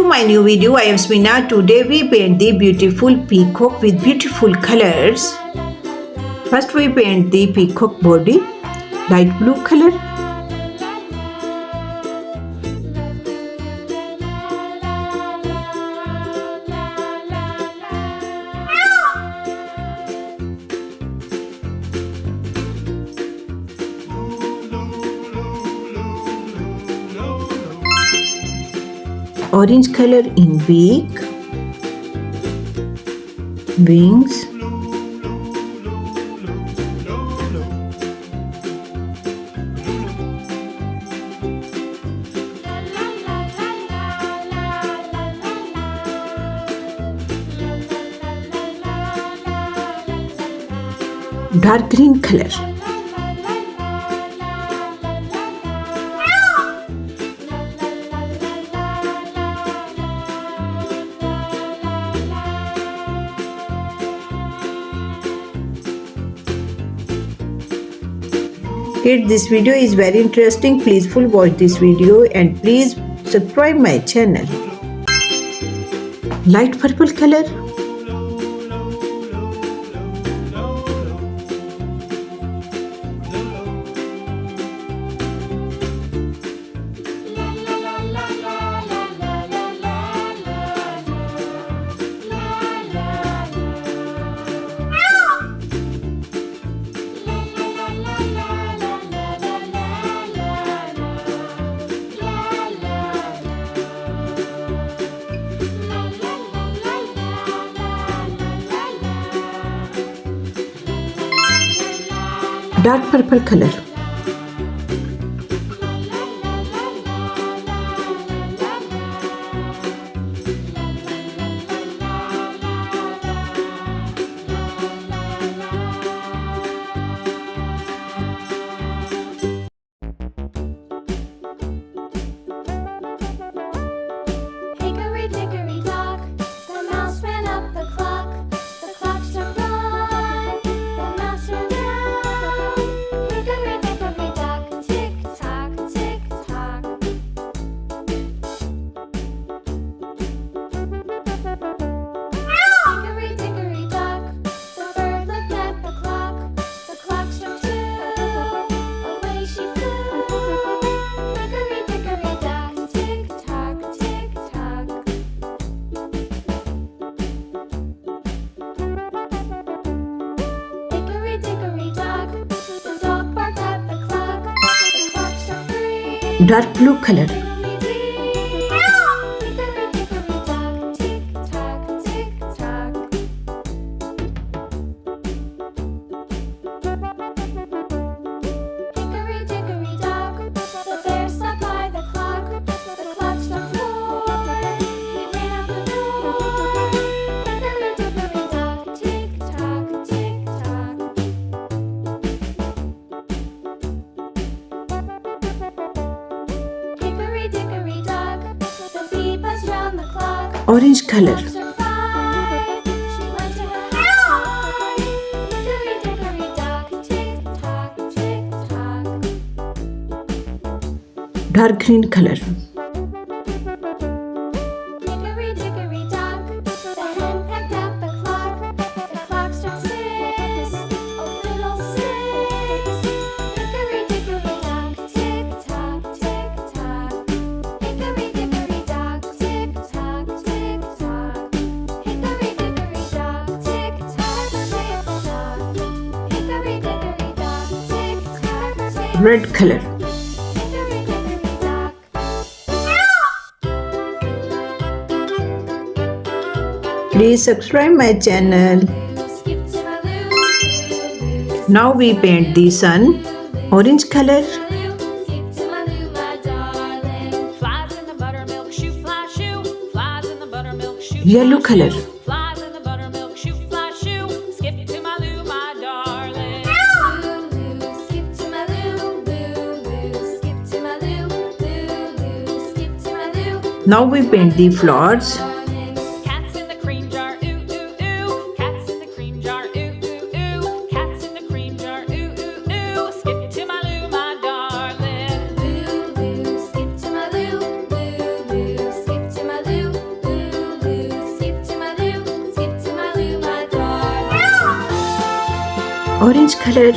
my new video. I am Samina. Today we paint the beautiful peacock with beautiful colors. First we paint the peacock body, light blue color. Orange color in beak, wings, dark green color. Kids, this video is very interesting. Please full watch this video and please subscribe my channel. Light purple color. Dark purple color. Dark blue color. Orange color. Dark green color. Red color. Please subscribe my channel. Now we paint the sun. Orange color. Yellow color. Now we paint the flowers. Cats in the cream jar, ooh, ooh, ooh. Cats in the cream jar, ooh, ooh, ooh. Cats in the cream jar, ooh, ooh, ooh. Skip to my loo, my darling. Loo, loo, skip to my loo. Loo, loo, skip to my loo. orange color,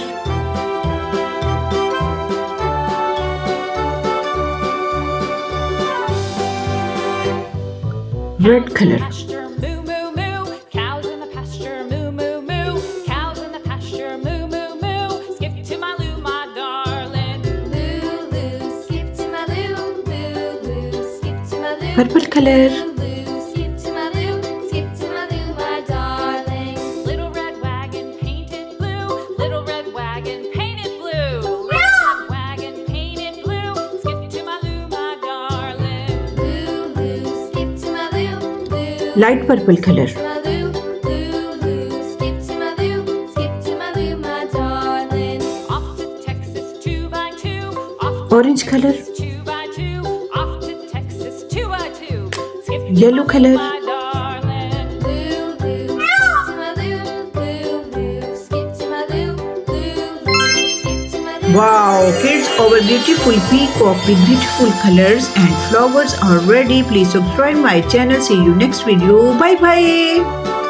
red color, Pasture, moo, moo, moo. Cows in the pasture, moo, moo, moo. Cows in the pasture, moo, moo, moo. Skip to my loo, my darling. Loo, loo, skip to my loo. Loo, loo, skip to my loo. purple color, Loo, skip to my loo. Skip to my loo, my darling. Little red wagon painted blue. Little red wagon painted blue. Little red wagon painted blue. Skip to my loo, my darling. Loo, loo, skip to my loo. Loo, light purple color, to my loo, loo, loo. Skip to my loo, skip to my loo, my darling. Off to Texas 2x2. Off to orange color, Texas 2x2. Off to Texas 2x2. Skip to yellow my color, loo, my darling. Loo, loo, skip to my loo, loo, loo. Skip to my loo, loo, loo. Skip to my loo. Wow, kids, our beautiful peacock with beautiful colors and flowers are ready. Please subscribe my channel. See you next video. Bye bye.